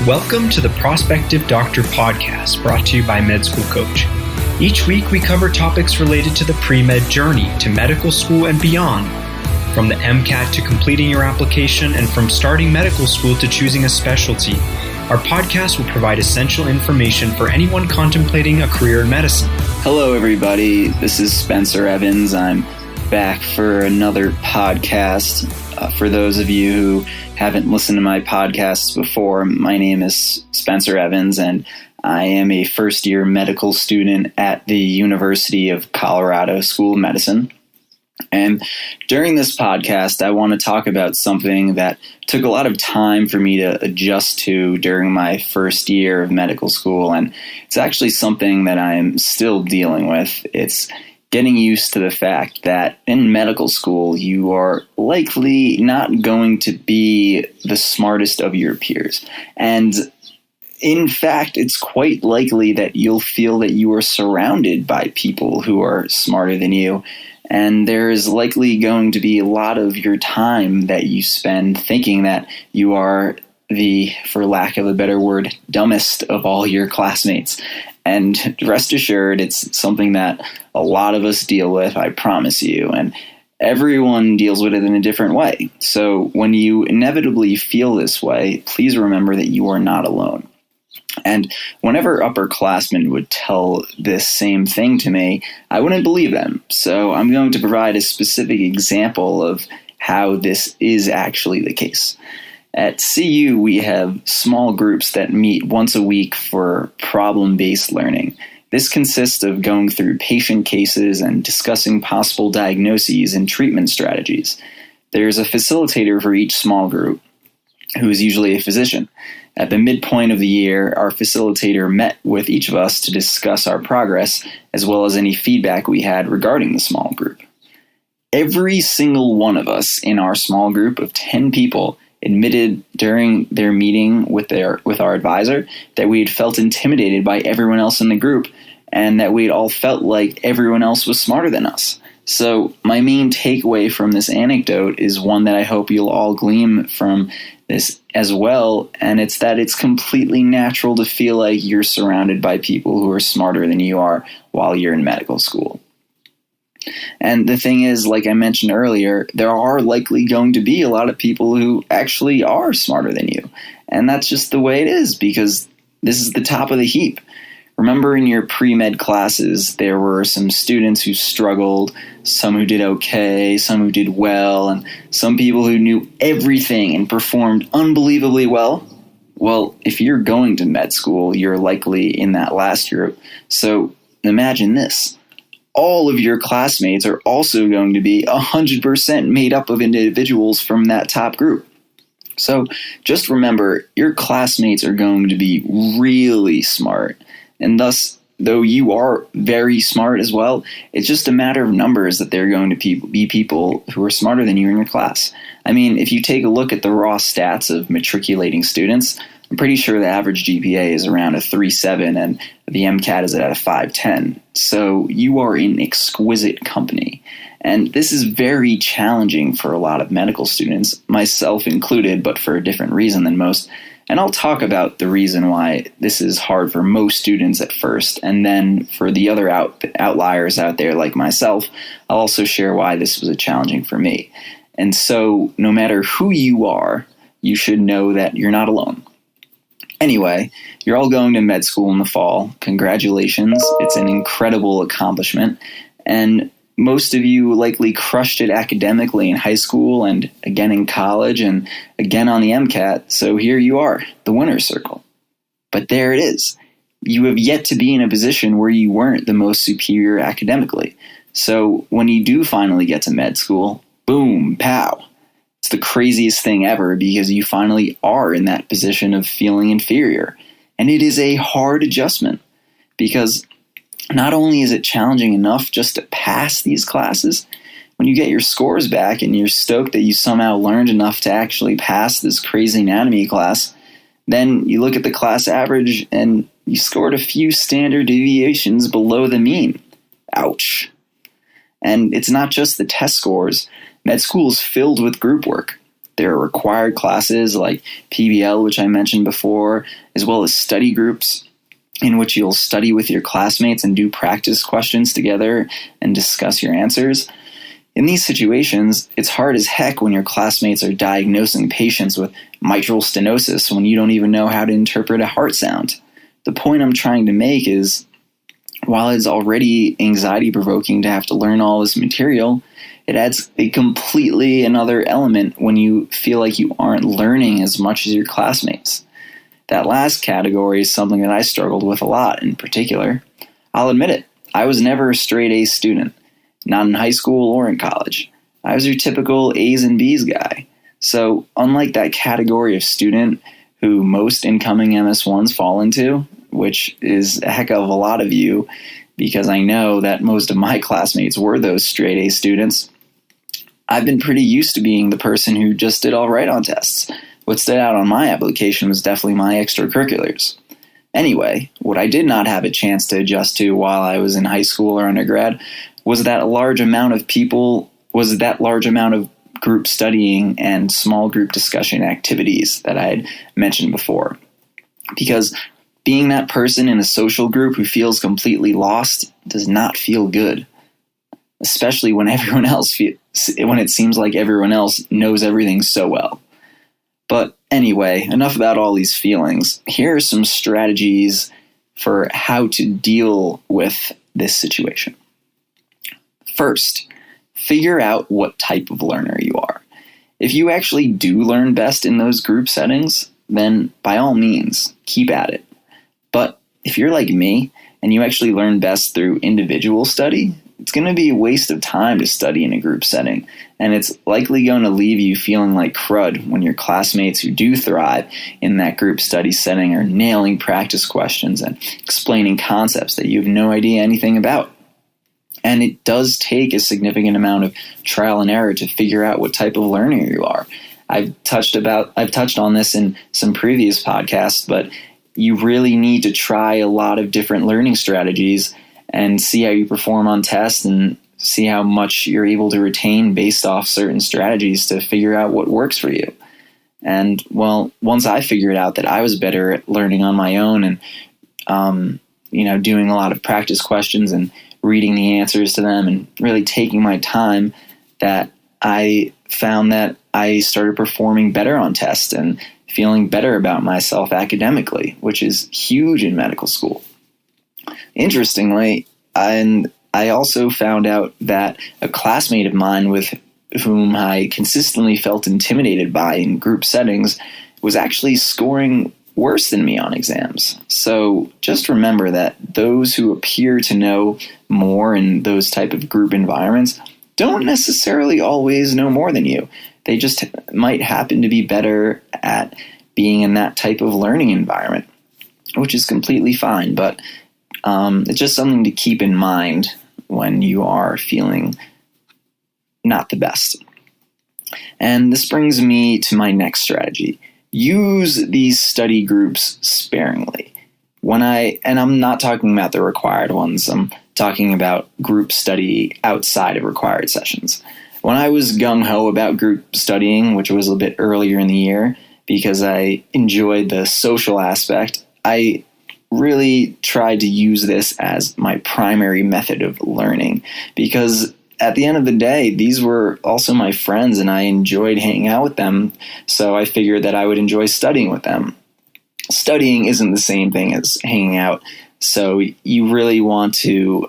Welcome to the Prospective Doctor podcast, brought to you by Med School Coach. Each week we cover topics related to the pre-med journey to medical school and beyond, from the MCAT to completing your application and from starting medical school to choosing a specialty. Our podcast will provide essential information for anyone contemplating a career in medicine. Hello everybody, this is Spencer Evans. I'm back for another podcast. For those of you who haven't listened to my podcasts before, my name is Spencer Evans, and I am a first-year medical student at the University of Colorado School of Medicine. And during this podcast, I want to talk about something that took a lot of time for me to adjust to during my first year of medical school, and it's actually something that I'm still dealing with. It's getting used to the fact that in medical school, you are likely not going to be the smartest of your peers. And in fact, it's quite likely that you'll feel that you are surrounded by people who are smarter than you. And there is likely going to be a lot of your time that you spend thinking that you are the, for lack of a better word, dumbest of all your classmates. And rest assured, it's something that a lot of us deal with, I promise you. And everyone deals with it in a different way. So when you inevitably feel this way, please remember that you are not alone. And whenever upperclassmen would tell this same thing to me, I wouldn't believe them. So I'm going to provide a specific example of how this is actually the case. At CU, we have small groups that meet once a week for problem-based learning. This consists of going through patient cases and discussing possible diagnoses and treatment strategies. There's a facilitator for each small group, who is usually a physician. At the midpoint of the year, our facilitator met with each of us to discuss our progress, as well as any feedback we had regarding the small group. Every single one of us in our small group of 10 people admitted during their meeting with our advisor that we had felt intimidated by everyone else in the group and that we'd all felt like everyone else was smarter than us. So my main takeaway from this anecdote is one that I hope you'll all glean from this as well, and it's that it's completely natural to feel like you're surrounded by people who are smarter than you are while you're in medical school. And the thing is, like I mentioned earlier, there are likely going to be a lot of people who actually are smarter than you. And that's just the way it is, because this is the top of the heap. Remember in your pre-med classes, there were some students who struggled, some who did okay, some who did well, and some people who knew everything and performed unbelievably well. Well, if you're going to med school, you're likely in that last group. So imagine this. All of your classmates are also going to be 100% made up of individuals from that top group. So just remember, your classmates are going to be really smart. And thus, though you are very smart as well, it's just a matter of numbers that they're going to be people who are smarter than you in your class. I mean, if you take a look at the raw stats of matriculating students, I'm pretty sure the average GPA is around a 3.7 and the MCAT is at a 5.10. So you are in exquisite company. And this is very challenging for a lot of medical students, myself included, but for a different reason than most. And I'll talk about the reason why this is hard for most students at first, and then for the other outliers out there like myself, I'll also share why this was challenging for me. And so no matter who you are, you should know that you're not alone. Anyway, you're all going to med school in the fall. Congratulations. It's an incredible accomplishment. And most of you likely crushed it academically in high school and again in college and again on the MCAT. So here you are, the winner's circle. But there it is. You have yet to be in a position where you weren't the most superior academically. So when you do finally get to med school, boom, pow. It's the craziest thing ever because you finally are in that position of feeling inferior. And it is a hard adjustment because not only is it challenging enough just to pass these classes, when you get your scores back and you're stoked that you somehow learned enough to actually pass this crazy anatomy class, then you look at the class average and you scored a few standard deviations below the mean. Ouch. And it's not just the test scores. Med school is filled with group work. There are required classes like PBL, which I mentioned before, as well as study groups in which you'll study with your classmates and do practice questions together and discuss your answers. In these situations, it's hard as heck when your classmates are diagnosing patients with mitral stenosis when you don't even know how to interpret a heart sound. The point I'm trying to make is, while it's already anxiety-provoking to have to learn all this material, it adds a completely another element when you feel like you aren't learning as much as your classmates. That last category is something that I struggled with a lot in particular. I'll admit it, I was never a straight A student, not in high school or in college. I was your typical A's and B's guy. So unlike that category of student who most incoming MS1's fall into, which is a heck of a lot of you, because I know that most of my classmates were those straight A students, I've been pretty used to being the person who just did all right on tests. What stood out on my application was definitely my extracurriculars. Anyway, what I did not have a chance to adjust to while I was in high school or undergrad was that large amount of group studying and small group discussion activities that I had mentioned before. Because being that person in a social group who feels completely lost does not feel good, especially when when it seems like everyone else knows everything so well. But anyway, enough about all these feelings. Here are some strategies for how to deal with this situation. First, figure out what type of learner you are. If you actually do learn best in those group settings, then by all means, keep at it. But if you're like me and you actually learn best through individual study, it's going to be a waste of time to study in a group setting, and it's likely going to leave you feeling like crud when your classmates who do thrive in that group study setting are nailing practice questions and explaining concepts that you have no idea anything about. And it does take a significant amount of trial and error to figure out what type of learner you are. I've touched on this in some previous podcasts, but you really need to try a lot of different learning strategies and see how you perform on tests and see how much you're able to retain based off certain strategies to figure out what works for you. And well, once I figured out that I was better at learning on my own and, doing a lot of practice questions and reading the answers to them and really taking my time, that I found that I started performing better on tests and feeling better about myself academically, which is huge in medical school. Interestingly, I also found out that a classmate of mine with whom I consistently felt intimidated by in group settings was actually scoring worse than me on exams. So just remember that those who appear to know more in those type of group environments don't necessarily always know more than you. They just might happen to be better at being in that type of learning environment, which is completely fine. But it's just something to keep in mind when you are feeling not the best. And this brings me to my next strategy. Use these study groups sparingly. And I'm not talking about the required ones, I'm talking about group study outside of required sessions. When I was gung-ho about group studying, which was a bit earlier in the year, because I enjoyed the social aspect, I really tried to use this as my primary method of learning, because at the end of the day, these were also my friends and I enjoyed hanging out with them, so I figured that I would enjoy studying with them. Studying isn't the same thing as hanging out, so you really want to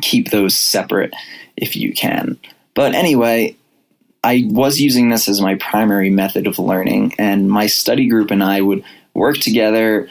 keep those separate if you can. But anyway, I was using this as my primary method of learning, and my study group and I would work together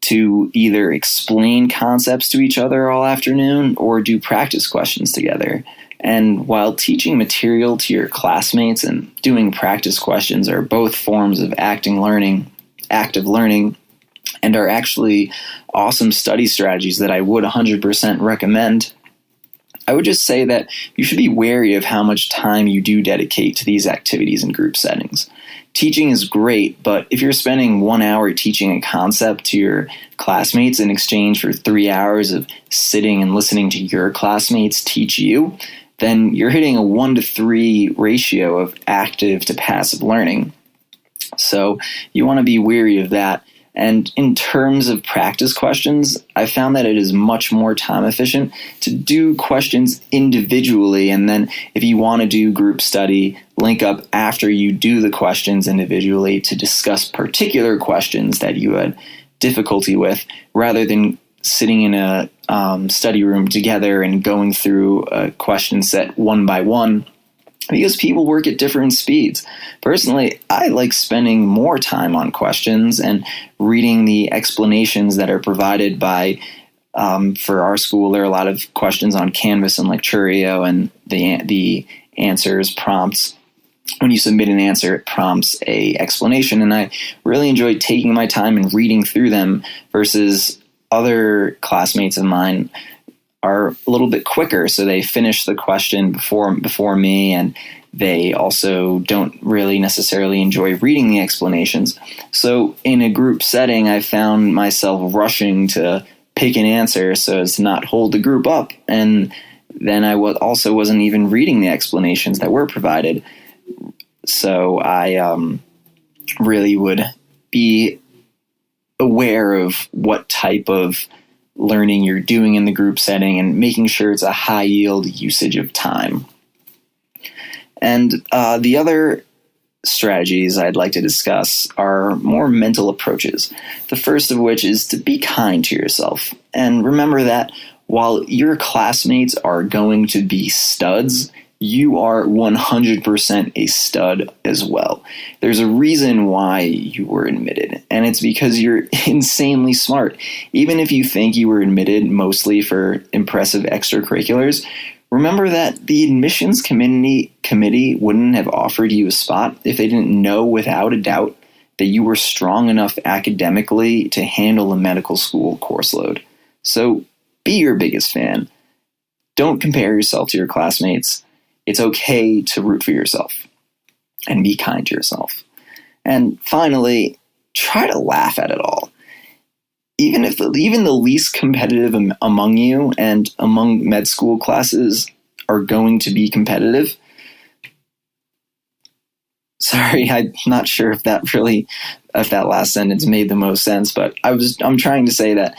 to either explain concepts to each other all afternoon or do practice questions together. And while teaching material to your classmates and doing practice questions are both forms of active learning, and are actually awesome study strategies that I would 100% recommend, I would just say that you should be wary of how much time you do dedicate to these activities in group settings. Teaching is great, but if you're spending 1 hour teaching a concept to your classmates in exchange for 3 hours of sitting and listening to your classmates teach you, then you're hitting a 1-to-3 ratio of active to passive learning. So you want to be wary of that. And in terms of practice questions, I found that it is much more time efficient to do questions individually. And then if you want to do group study, link up after you do the questions individually to discuss particular questions that you had difficulty with, rather than sitting in a study room together and going through a question set one by one, because people work at different speeds. Personally, I like spending more time on questions and reading the explanations that are provided by, for our school, there are a lot of questions on Canvas and Lecturio, and the answers prompts. When you submit an answer, it prompts a explanation, and I really enjoy taking my time and reading through them versus other classmates of mine are a little bit quicker, so they finish the question before me, and they also don't really necessarily enjoy reading the explanations. So in a group setting, I found myself rushing to pick an answer so as to not hold the group up, and then I also wasn't even reading the explanations that were provided. So I really would be aware of what type of learning you're doing in the group setting and making sure it's a high yield usage of time. And the other strategies I'd like to discuss are more mental approaches. The first of which is to be kind to yourself. And remember that while your classmates are going to be studs, you are 100% a stud as well. There's a reason why you were admitted, and it's because you're insanely smart. Even if you think you were admitted mostly for impressive extracurriculars, remember that the admissions committee wouldn't have offered you a spot if they didn't know without a doubt that you were strong enough academically to handle a medical school course load. So be your biggest fan. Don't compare yourself to your classmates. It's okay to root for yourself and be kind to yourself. And finally, try to laugh at it all. Even the least competitive among you and among med school classes are going to be competitive. Sorry, I'm not sure if that last sentence made the most sense, but I'm trying to say that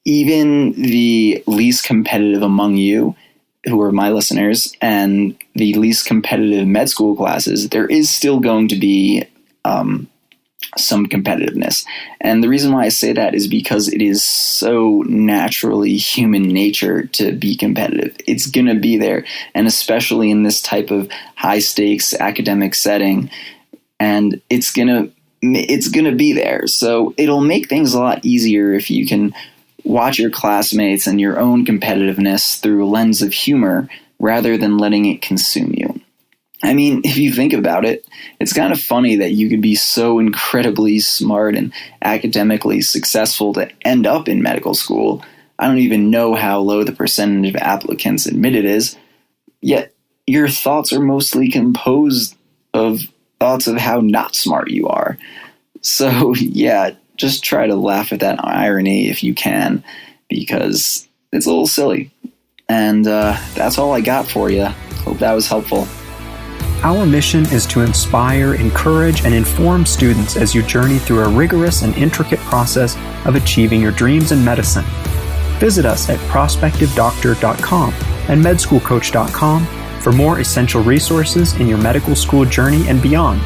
even the least competitive among you, who are my listeners, and the least competitive med school classes, there is still going to be some competitiveness. And the reason why I say that is because it is so naturally human nature to be competitive. It's going to be there, and especially in this type of high stakes academic setting, and it's going to be there. So it'll make things a lot easier if you can watch your classmates and your own competitiveness through a lens of humor rather than letting it consume you. I mean, if you think about it, it's kind of funny that you could be so incredibly smart and academically successful to end up in medical school. I don't even know how low the percentage of applicants admitted is, yet your thoughts are mostly composed of thoughts of how not smart you are. So yeah, just try to laugh at that irony if you can, because it's a little silly. And that's all I got for you. Hope that was helpful. Our mission is to inspire, encourage, and inform students as you journey through a rigorous and intricate process of achieving your dreams in medicine. Visit us at prospectivedoctor.com and medschoolcoach.com for more essential resources in your medical school journey and beyond.